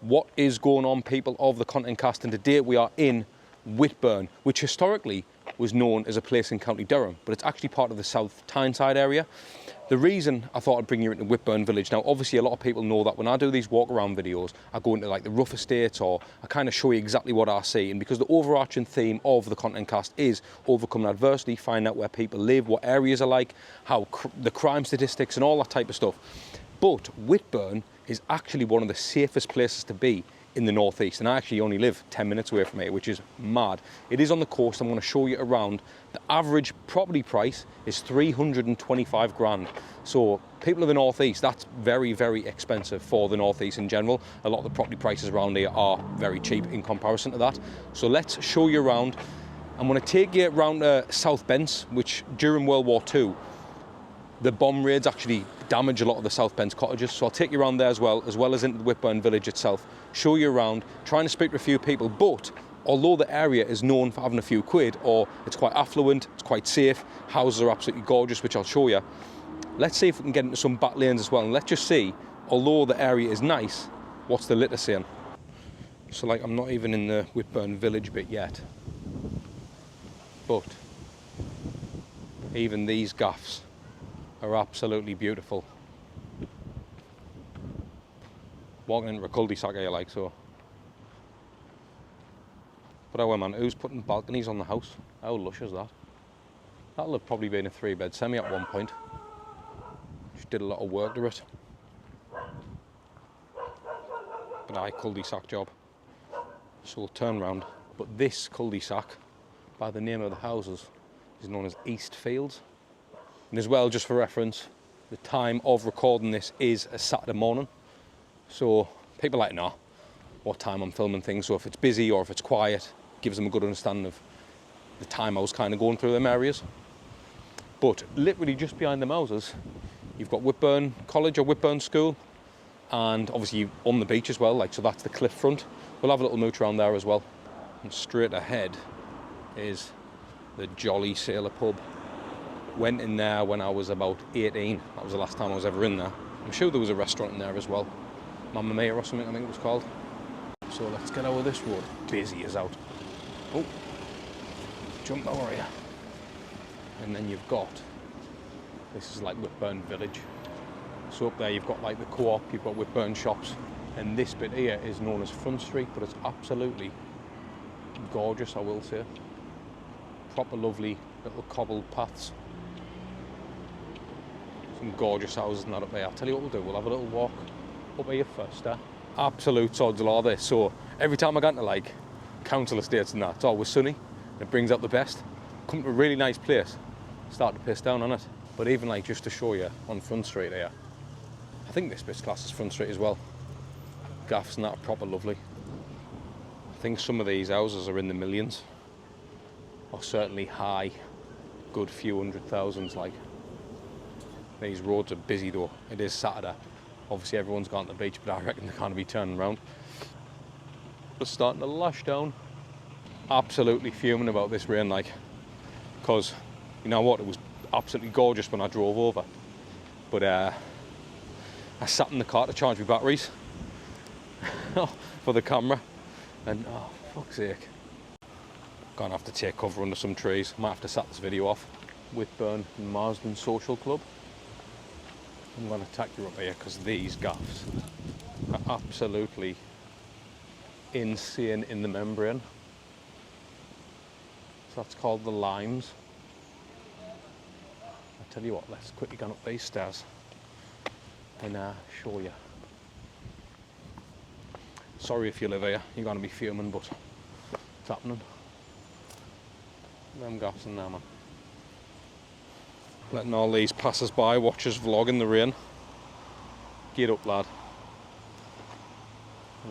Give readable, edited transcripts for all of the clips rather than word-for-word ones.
What is going on, people of the Content Cast? And today we are in WHITBURN, which historically was known as a place in County Durham, but it's actually part of the South Tyneside area. The reason I thought I'd bring you into WHITBURN village, now obviously a lot of people know that when I do these walk around videos, I go into like the rough estates, or I kind of show you exactly what I see. And because the overarching theme of the Content Cast is overcoming adversity, find out where people live, what areas are like, how the crime statistics and all that type of stuff. But WHITBURN is actually one of the safest places to be in the northeast, and I actually only live 10 minutes away from it, which is mad. It is on the coast. I'm going to show you around. The average property price is 325 grand. So people of the northeast, that's very, very expensive for the northeast in general. A lot of the property prices around here are very cheap in comparison to that. So let's show you around. I'm going to take you around South Bents, which during World War II, the bomb raids actually damage a lot of the South Bents cottages. So I'll take you around there as well as into the WHITBURN village itself, show you around, trying to speak to a few people. But although the area is known for having a few quid, or it's quite affluent, it's quite safe, houses are absolutely gorgeous, which I'll show you. Let's see if we can get into some back lanes as well, and let's just see, although the area is nice, what's the litter saying? So like, I'm not even in the WHITBURN village bit yet, but even these gaffs are absolutely beautiful. Walking into a cul-de-sac here, like so. But oh, man, who's putting balconies on the house? How lush is that? That'll have probably been a 3-bed semi at one point. Just did a lot of work to it. But aye, cul-de-sac job. So we'll turn round. But this cul-de-sac, by the name of the houses, is known as East Fields. And as well, just for reference, the time of recording this is a Saturday morning. So people like, nah, what time I'm filming things. So if it's busy or if it's quiet, gives them a good understanding of the time I was kind of going through them areas. But literally just behind the houses, you've got WHITBURN College or WHITBURN School. And obviously on the beach as well, like, so that's the cliff front. We'll have a little mooch around there as well. And straight ahead is the Jolly Sailor pub. Went in there when I was about 18. That was the last time I was ever in there. I'm sure there was a restaurant in there as well. Mamma Mia or something, I think it was called. So let's get over this road. Busy as out. Oh, jump over here. And then you've got, this is like WHITBURN village. So up there you've got like the co-op, you've got WHITBURN shops. And this bit here is known as Front Street, but it's absolutely gorgeous, I will say. Proper lovely little cobbled paths. Some gorgeous houses and that up there. I'll tell you what we'll do, we'll have a little walk up here first. Absolute sod's law this. So every time I go into like council estates and that, it's always sunny and it brings out the best. Come to a really nice place, start to piss down on it. But even like, just to show you on Front Street here, I think this bit's classed as Front Street as well. Gaffs and that are proper lovely. I think some of these houses are in the millions, or certainly high, good few hundred thousands. Like, these roads are busy though. It is Saturday. Obviously everyone's gone to the beach, but I reckon they're going to be turning around. It's starting to lash down. Absolutely fuming about this rain, like, because you know what, it was absolutely gorgeous when I drove over, but I sat in the car to charge my batteries for the camera, and oh, fuck's sake, gonna have to take cover under some trees. Might have to set this video off. WHITBURN Marsden Social Club. I'm going to tack you up here because these gaffs are absolutely insane in the membrane. So that's called the Limes. I'll tell you what, let's quickly go up these stairs and show you. Sorry if you live here, you're going to be fuming, but it's happening. Them gaffs in there, man. Letting all these passers-by watch us vlog in the rain. Get up, lad.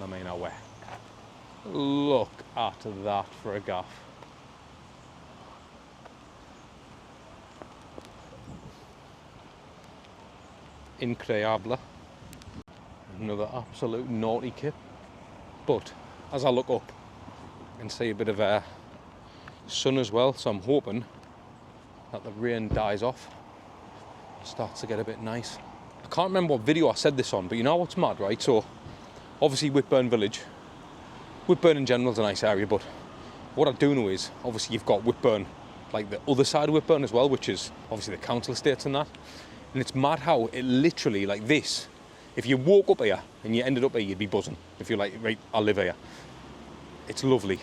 I mean, no way. Look at that for a gaff. Incredible. Another absolute naughty kip. But as I look up, I can see a bit of sun as well, so I'm hoping that the rain dies off, starts to get a bit nice. I can't remember what video I said this on, but you know what's mad, right? So Obviously Whitburn Village. Whitburn in general is a nice area, but what I do know is, obviously you've got Whitburn, like the other side of Whitburn as well, which is obviously the council estates and that. And it's mad how it literally, like this, if you woke up here and you ended up here, you'd be buzzing. If you're like, right, I live here. It's lovely.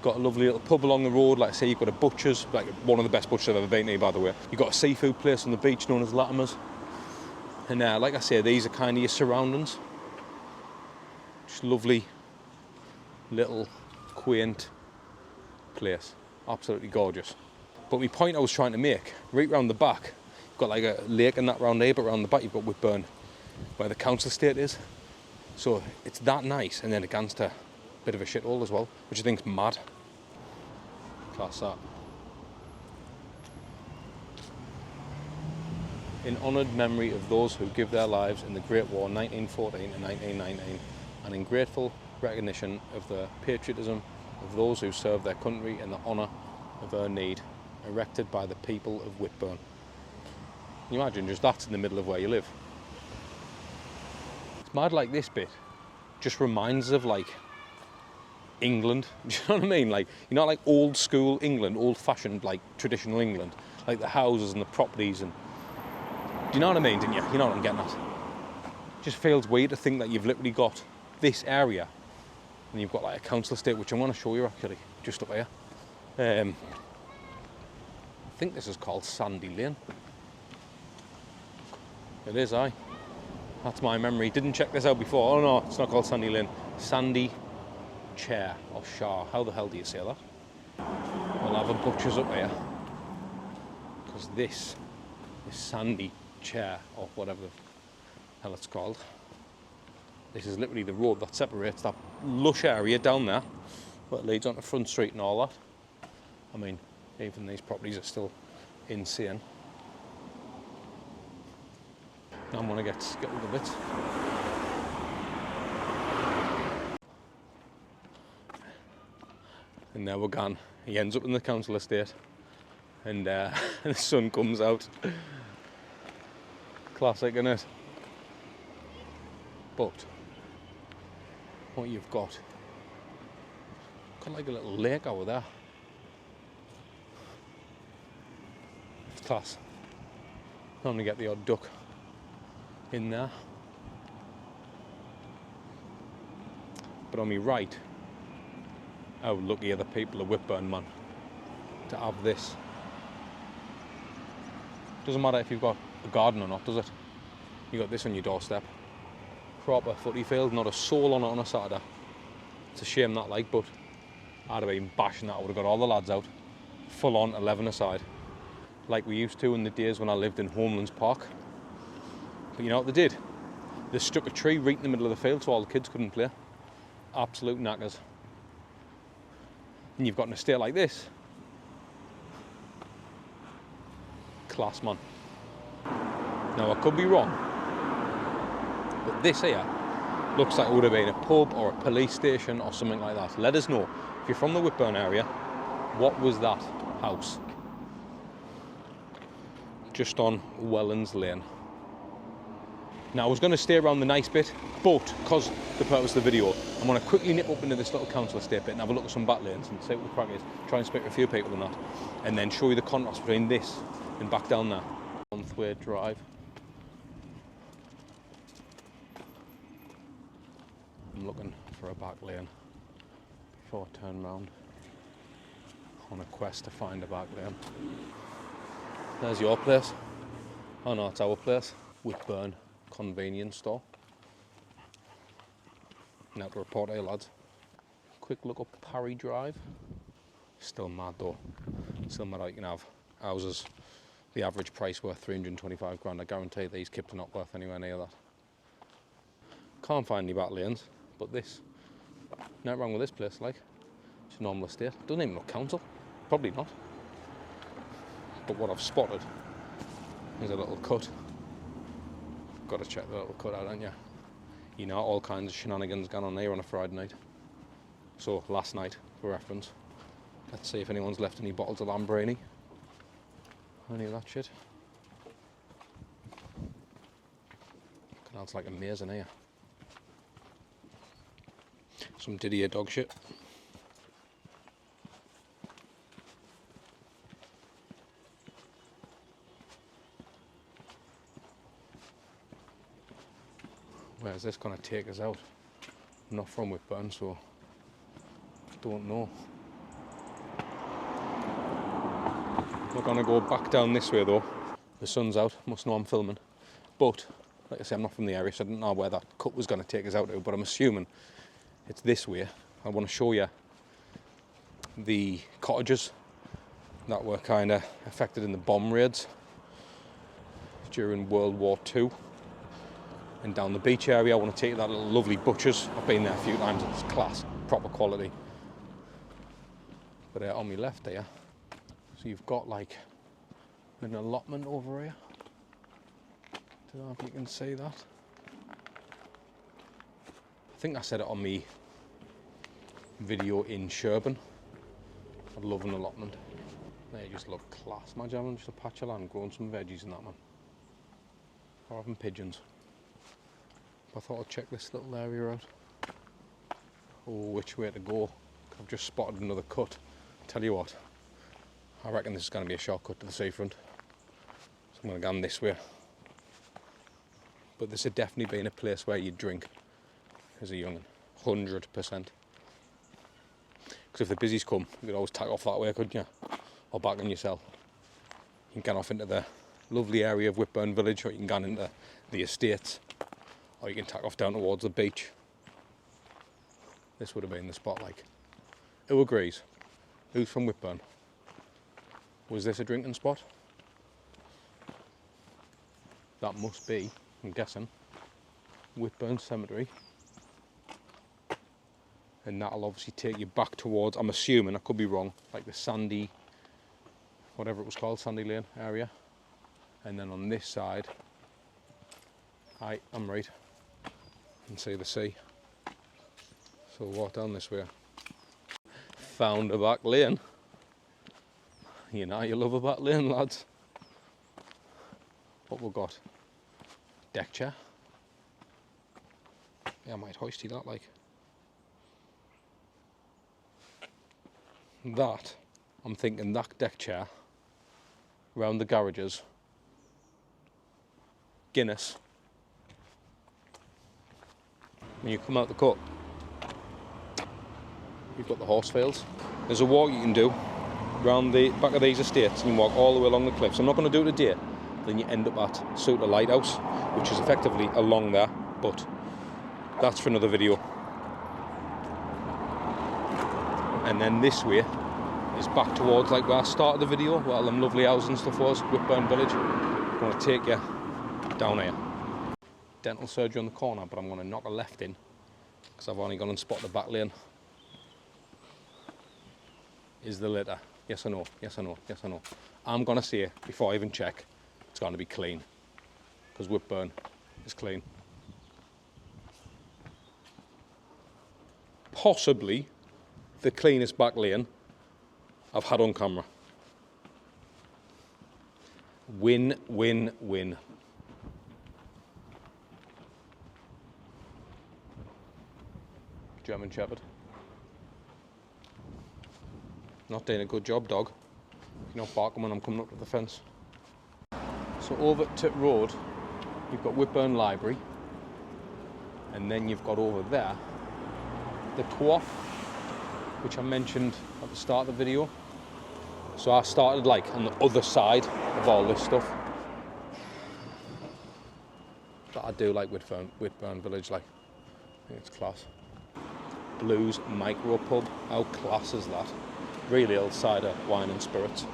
Got a lovely little pub along the road. Like I say, you've got a butcher's, like one of the best butchers I've ever been to, by the way. You've got a seafood place on the beach known as Latimer's. And like I say, these are kind of your surroundings. Just lovely, little, quaint place. Absolutely gorgeous. But my point I was trying to make, right round the back, you've got like a lake and that round there, but round the back you've got Whitburn, where the council estate is. So it's that nice, and then against a bit of a shithole as well, which I think's mad. Class that. In honoured memory of those who give their lives in the Great War 1914 and 1919, and in grateful recognition of the patriotism of those who serve their country in the honour of her need, erected by the people of Whitburn. Can you imagine just that's in the middle of where you live? It's mad, like this bit just reminds us of like England. Do you know what I mean? Like, you know, like old school England, old fashioned, like traditional England, like the houses and the properties. And do you know what I mean? Didn't you? You know what I'm getting at? It just feels weird to think that you've literally got this area and you've got like a council estate, which I'm going to show you actually just up here. I think this is called Sandy Lane. It is, aye. That's my memory. Didn't check this out before. Oh no, it's not called Sandy Lane. Sandy Chair or Shar. How the hell do you say that? We'll have a butcher's up here. Because this is Sandy Chair or whatever the hell it's called. This is literally the road that separates that lush area down there, that leads onto Front Street and all that. I mean, even these properties are still insane. Now I'm going to get skittled a bit. And there we're gone. He ends up in the council estate, and the sun comes out. Classic, innit? But what you've got like a little lake over there. It's class. Normally get the odd duck in there. But on my right, how lucky are the people of Whitburn, man, to have this. Doesn't matter if you've got a garden or not, does it? You got this on your doorstep. Proper footy field, not a soul on it on a Saturday. It's a shame that, like, but I'd have been bashing that. I would have got all the lads out, full on 11 aside, like we used to in the days when I lived in Homelands Park. But you know what they did? They stuck a tree right in the middle of the field so all the kids couldn't play. Absolute knackers. And you've got an estate like this. Class, man. Now I could be wrong, but this here looks like it would have been a pub or a police station or something like that. Let us know, if you're from the Whitburn area, what was that house? Just on Wellens Lane. Now I was going to stay around the nice bit, but because the purpose of the video, I'm going to quickly nip up into this little council estate bit and have a look at some back lanes and see what the crack is. Try and speak to a few people on that, and then show you the contrast between this and back down there. Monthway Drive. I'm looking for a back lane before I turn round. On a quest to find a back lane. There's your place. Oh no, it's our place. Whitburn Convenience Store. Now to report here, lads. Quick look up Parry Drive. Still mad though. Still mad how you can have houses, the average price worth 325 grand. I guarantee these Kipton not worth anywhere near that. Can't find any back lanes, but this. Nothing wrong with this place, like. It's a normal estate. Doesn't even look council. Probably not. But what I've spotted is a little cut. Got to check the little cut out, haven't you? You know, all kinds of shenanigans going on there on a Friday night. So last night, for reference. Let's see if anyone's left any bottles of Lamborghini. Any of that shit. Canal's like a maze in here. Some Didier dog shit. Where's this going to take us out? I'm not from Whitburn, so don't know. We're going to go back down this way though. The sun's out, must know I'm filming. But, like I say, I'm not from the area, so I didn't know where that cut was going to take us out to, but I'm assuming it's this way. I want to show you the cottages that were kind of affected in the bomb raids during World War II. And down the beach area, I want to take you that little lovely butcher's. I've been there a few times, it's class, proper quality. But on my left there, so you've got like an allotment over here. Don't know if you can see that. I think I said it on my video in Sherburn. I'd love an allotment. They just look class. Imagine having just a patch of land, growing some veggies and that, man. Or having pigeons. I thought I'd check this little area out. Oh, which way to go. I've just spotted another cut. Tell you what, I reckon this is going to be a shortcut to the seafront. So I'm going to go this way. But this had definitely been a place where you'd drink as a young'un. 100%. Because if the busies come, you could always tack off that way, couldn't you? Or back on yourself. You can get off into the lovely area of Whitburn Village, or you can go into the estates. Or you can tack off down towards the beach. This would have been the spot, like. Who agrees? Who's from Whitburn? Was this a drinking spot? That must be, I'm guessing, Whitburn Cemetery. And that'll obviously take you back towards, I'm assuming, I could be wrong, like the Sandy, whatever it was called, Sandy Lane area. And then on this side, I'm right. And see the sea. So we'll walk down this way. Found a back lane. You know you love a back lane, lads. What we've got? Deck chair. Yeah, I might hoisty that like. That, I'm thinking that deck chair round the garages. Guinness. When you come out the cut, you've got the horse fields. There's a walk you can do round the back of these estates, and you walk all the way along the cliffs. I'm not going to do it today. Then you end up at Suter Lighthouse, which is effectively along there, but that's for another video. And then this way is back towards like where I started the video, where all them lovely houses and stuff was, Whitburn Village. I'm going to take you down here. Dental surgery on the corner, but I'm going to knock a left in because I've only gone and spotted the back lane. Is the litter? Yes or no? Yes or no? Yes or no? I'm going to say, before I even check, it's going to be clean because Whitburn is clean. Possibly the cleanest back lane I've had on camera. Win, win, win. German Shepherd. Not doing a good job, dog. You're not barking when I'm coming up to the fence. So over Tit Road, you've got Whitburn Library, and then you've got over there the co-op, which I mentioned at the start of the video. So I started like on the other side of all this stuff. But I do like Whitburn Village, like, I think it's class. Blues Micro Pub, how class is that? Really old cider, wine and spirits.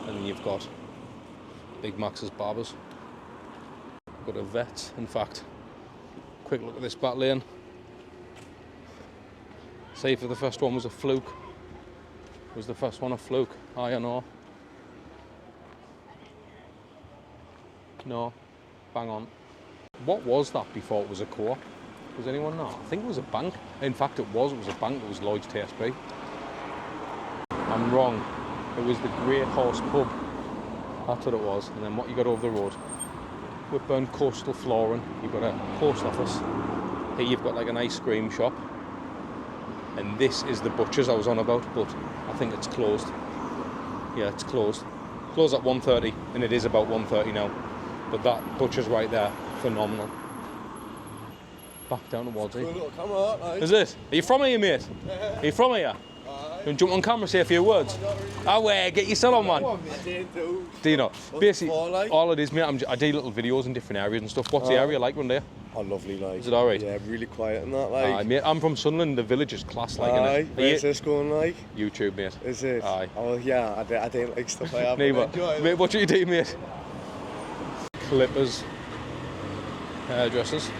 And then you've got Big Max's Barbers. Got a vet, in fact. Quick look at this back lane. See if the first one was a fluke. Was the first one a fluke? I don't know. No, bang on. What was that before it was a co-op? Does anyone know? I think it was a bank. In fact, it was a bank. It was Lloyd's TSB. I'm wrong. It was the Grey Horse Pub. That's what it was. And then what you got over the road? Whitburn Coastal Flooring. You've got a post office. Here you've got like an ice cream shop. And this is the butcher's I was on about, but I think it's closed. Yeah, it's closed. Closed at 1:30, and it is about 1:30 now. But that butcher's right there, phenomenal. Back down towards it. Is it? Are you from here, mate? Are you from here? You want to jump on camera, say a few words? Get yourself on, man. Do you know? Basically, all it is, mate, I do little videos in different areas and stuff. What's the area like around there? Oh, lovely, like. Is it alright? Yeah, really quiet and that, like. Aye, mate, I'm from Sunderland, the village is class, like, Aye, innit? where's this going, like? YouTube, mate. Is it? Aye. Oh, yeah, I don't like stuff like that. Neither. Mate, what do you do, mate? Clippers. Hairdressers.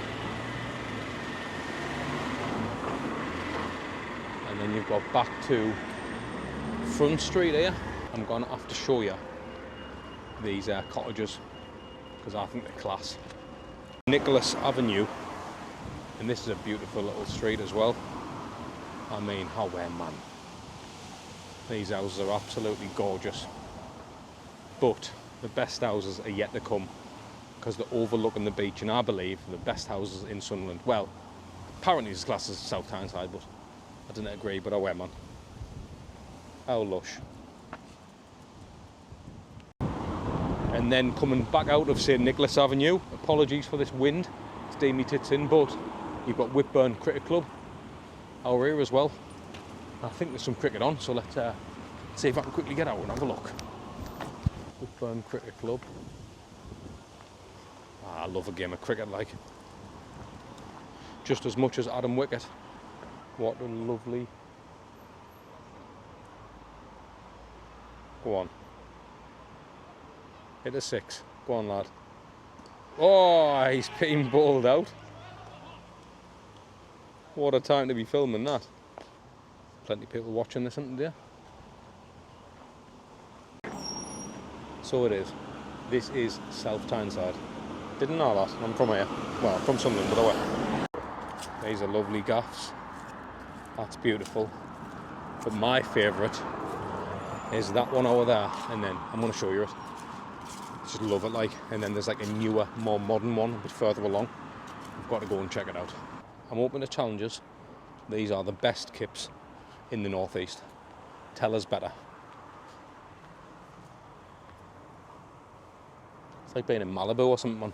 And then you've got back to Front Street here. I'm going to have to show you these cottages because I think they're class. Nicholas Avenue, and this is a beautiful little street as well. I mean, oh man, these houses are absolutely gorgeous, but the best houses are yet to come because they're overlooking the beach, and I believe the best houses in Sunderland, well, apparently it's classed as South Tyneside, but I didn't agree. But oh man, how lush. And then coming back out of St Nicholas Avenue, apologies for this wind, it's doing me tits in, but you've got WHITBURN Cricket Club out here as well. I think there's some cricket on, so let's see if I can quickly get out and have a look. WHITBURN Cricket Club. I love a game of cricket, like. Just as much as Adam Wicket. What a lovely... Go on. Hit a 6. Go on, lad. Oh, he's been bowled out. What a time to be filming that. Plenty of people watching this, isn't there? So it is. This is South Tyneside. Didn't know that. I'm from here. Well, from Sunderland, but away. These are lovely gaffs. That's beautiful. But my favourite is that one over there, and then I'm going to show you it. Just love it, like. And then there's like a newer, more modern one a bit further along. I've got to go and check it out. I'm open to challenges. These are the best kips in the northeast. Tell us better. It's like being in Malibu or something, man.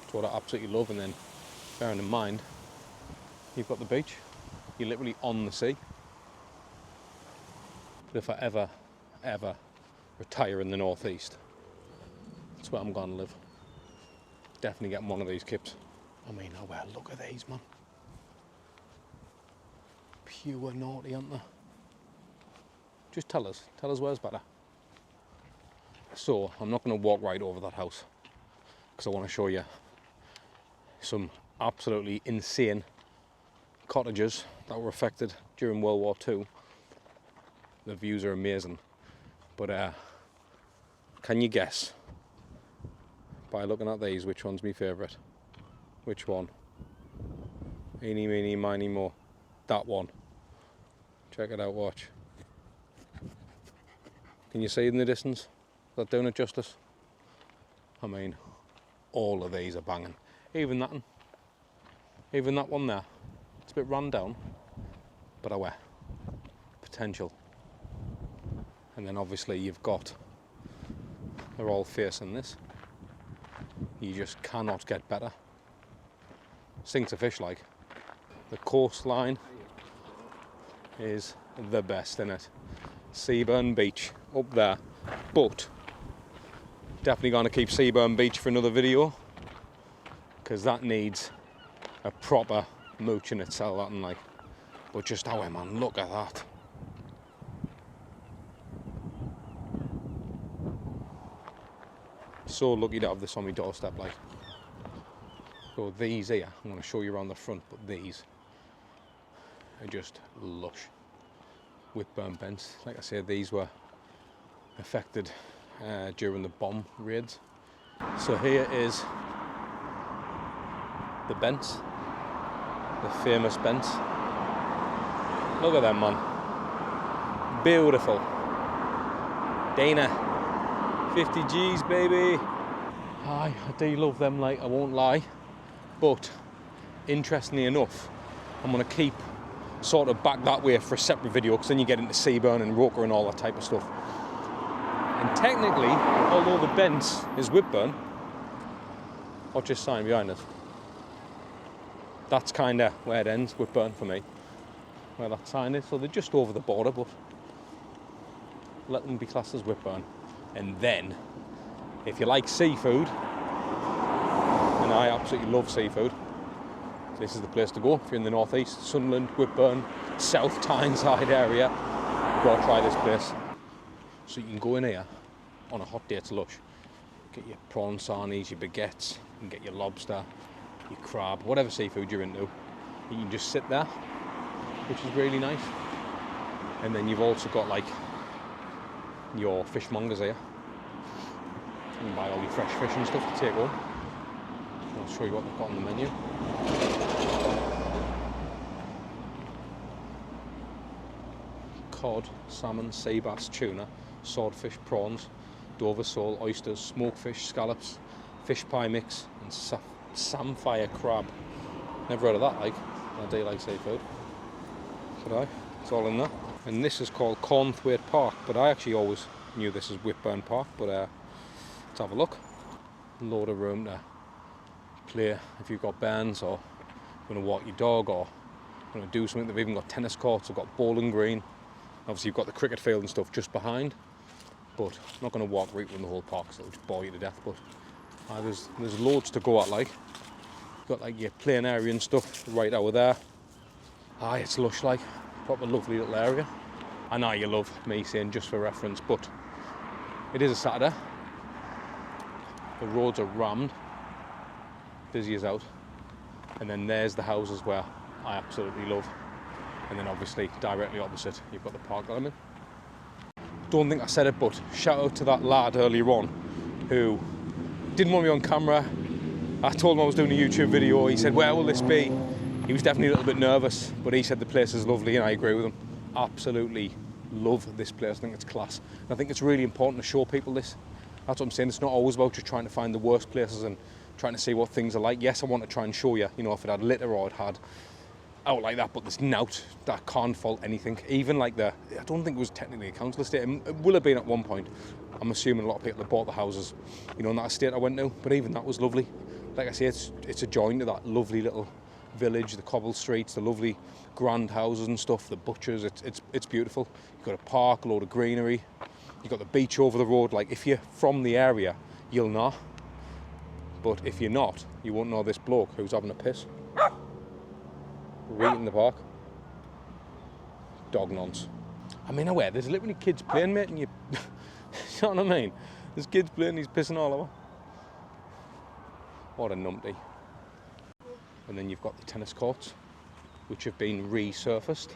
It's what I absolutely love. And then, bearing in mind, you've got the beach. You're literally on the sea. But if I ever retire in the northeast, that's where I'm going to live. Definitely getting one of these kips. I mean, oh well, look at these, man. Pure naughty, aren't they? Just tell us where's better. So, I'm not going to walk right over that house because I want to show you some absolutely insane cottages that were affected during World War II. The views are amazing. But can you guess, by looking at these, which one's my favourite? Which one? Eeny, meeny, miny, mo. That one. Check it out, watch. Can you see it in the distance? Is that doing it justice? I mean, all of these are banging. Even that one. Even that one there. It's a bit run down, but away. Potential. And then obviously you've got, they're all facing this. You just cannot get better. Sinks a fish, like. The coastline is the best, in it. Seaburn Beach up there, but definitely going to keep Seaburn Beach for another video because that needs a proper mooch in itself, that and like. But just oh man, look at that. So lucky to have this on my doorstep, like. So these here, I'm going to show you around the front, but these are just lush. WHITBURN bents, like I said, these were affected during the bomb raids. So here is the bents, the famous bents. Look at them, man. Beautiful. Dana, 50 G's, baby. Aye, I do love them, like, I won't lie. But interestingly enough, I'm going to keep sort of back that way for a separate video, because then you get into SUNDERLAND and Roker and all that type of stuff. And technically, although the Bents is WHITBURN, watch this sign behind us. That's kind of where it ends, WHITBURN for me, where that sign is. So they're just over the border, but let them be classed as WHITBURN. And then, if you like seafood, and I absolutely love seafood, this is the place to go. If you're in the northeast, Sunderland, WHITBURN, South Tyneside area, you've got to try this place. So you can go in here on a hot day to Lush, get your prawn sarnies, your baguettes, you can get your lobster, your crab, whatever seafood you're into. You can just sit there, which is really nice. And then you've also got like your fishmongers here. You can buy all your fresh fish and stuff to take home. I'll show you what they've got on the menu. Cod, salmon, sea bass, tuna, swordfish, prawns, Dover sole, oysters, smoked fish, scallops, fish pie mix, and samphire crab. Never heard of that, like. I do like seafood. Should I? It's all in there. And this is called Cornthwaite Park, but I actually always knew this as WHITBURN Park, but let's have a look. Load of room to play if you've got bands, or you want to walk your dog, or you want to do something. They've even got tennis courts, they've got bowling green. Obviously you've got the cricket field and stuff just behind, but I'm not going to walk right around the whole park, so it'll just bore you to death. But there's loads to go at, like. You've got like your playing area and stuff right over there. It's lush, like. Proper lovely little area. I know you love me saying just for reference, but it is a Saturday. The roads are rammed, busy as out. And then there's the houses where I absolutely love. And then obviously directly opposite you've got the park element. Don't think I said it, but shout out to that lad earlier on who didn't want me on camera. I told him I was doing a YouTube video. He said, where will this be? He was definitely a little bit nervous, but he said the place is lovely, and I agree with him. Absolutely love this place. I think it's class. And I think it's really important to show people this. That's what I'm saying. It's not always about just trying to find the worst places and trying to see what things are like. Yes, I want to try and show you, if it had litter or it had out like that, but there's nout that can't fault anything. Even like I don't think it was technically a council estate. It will have been at one point. I'm assuming a lot of people have bought the houses, in that estate I went to, but even that was lovely. Like I say, it's a join to that lovely little village, the cobble streets, the lovely grand houses and stuff, the butchers. It's beautiful. You've got a park, a load of greenery. You've got the beach over the road. Like, if you're from the area, you'll know. But if you're not, you won't know this bloke who's having a piss right in the park. Dog nonce. I mean, aware there's literally kids playing, mate, and you know what I mean? There's kids playing, he's pissing all over. What a numpty. And then you've got the tennis courts, which have been resurfaced.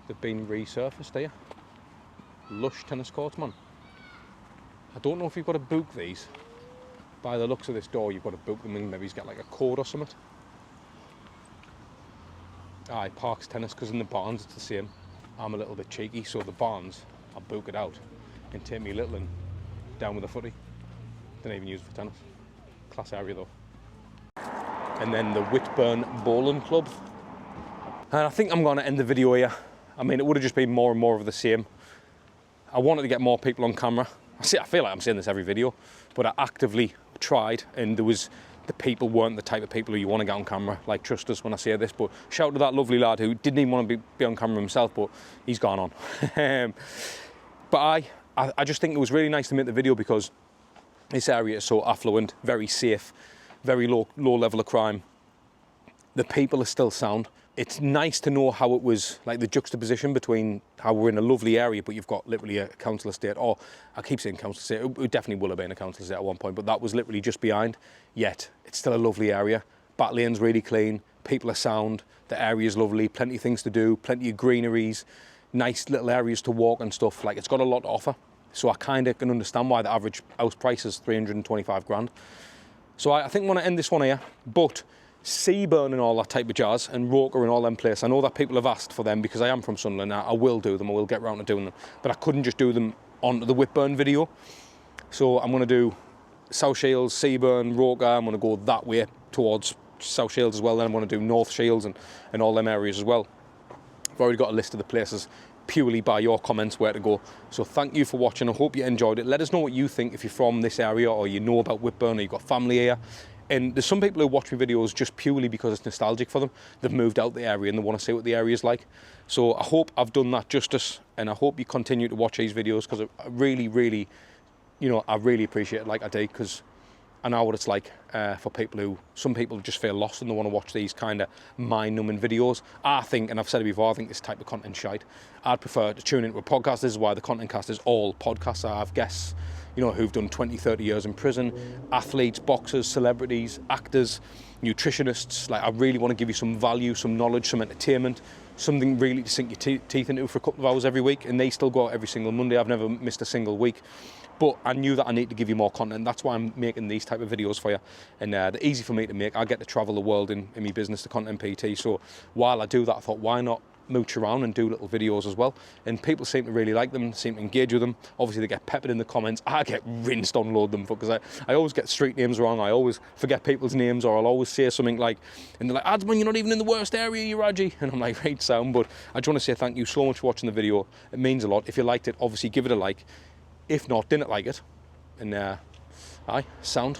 They've been resurfaced here. Lush tennis courts, man. I don't know if you've got to book these. By the looks of this door, you've got to book them and maybe he's got like a code or something. Parks tennis, because in the barns it's the same. I'm a little bit cheeky, so the barns, I'll book it out and take me little and down with the footy. Don't even use it for tennis. Class area though. And then the WHITBURN Bowling Club. And I think I'm going to end the video here. I mean, it would have just been more and more of the same. I wanted to get more people on camera. I feel like I'm saying this every video, but I actively tried, and the people weren't the type of people who you want to get on camera. Like, trust us when I say this, but shout out to that lovely lad who didn't even want to be on camera himself, but he's gone on. But I just think it was really nice to make the video because this area is so affluent, very safe, very low level of crime. The people are still sound. It's nice to know how it was, like the juxtaposition between how we're in a lovely area, but you've got literally a council estate, or I keep saying council estate, it definitely will have been a council estate at one point, but that was literally just behind, yet it's still a lovely area. Back lane's really clean, people are sound, the area's lovely, plenty of things to do, plenty of greeneries, nice little areas to walk and stuff. Like, it's got a lot to offer. So I kind of can understand why the average house price is 325 grand. So I think I want to end this one here, but SUNDERLAND and all that type of jazz, and Roker and all them places, I know that people have asked for them because I am from Sunderland. I will do them, I will get round to doing them, but I couldn't just do them on the WHITBURN video. So I'm going to do South Shields, SUNDERLAND, Roker. I'm going to go that way towards South Shields as well, then I'm going to do North Shields and all them areas as well. I've already got a list of the places purely by your comments where to go. So thank you for watching. I hope you enjoyed it. Let us know what you think if you're from this area or you know about Whitburn or you've got family here. And there's some people who watch my videos just purely because it's nostalgic for them. They've moved out the area and they want to see what the area is like. So I hope I've done that justice, and I hope you continue to watch these videos, because I really, really, I really appreciate it like I do, because I know what it's like for people who, some people just feel lost and they want to watch these kind of mind-numbing videos. I think, and I've said it before, I think this type of content shite. I'd prefer to tune into a podcast. This is why the Content Cast is all podcasts. I have guests, who've done 20, 30 years in prison, athletes, boxers, celebrities, actors, nutritionists. Like, I really want to give you some value, some knowledge, some entertainment, something really to sink your teeth into for a couple of hours every week. And they still go out every single Monday. I've never missed a single week. But I knew that I need to give you more content. That's why I'm making these type of videos for you. And they're easy for me to make. I get to travel the world in my business, the Content PT. So while I do that, I thought, why not mooch around and do little videos as well? And people seem to really like them, seem to engage with them. Obviously, they get peppered in the comments. I get rinsed on load them, because I always get street names wrong. I always forget people's names, or I'll always say something like, and they're like, Adsman, you're not even in the worst area, you Raji. And I'm like, right, sound. But I just want to say thank you so much for watching the video. It means a lot. If you liked it, obviously give it a like. If not, didn't like it, and aye, sound.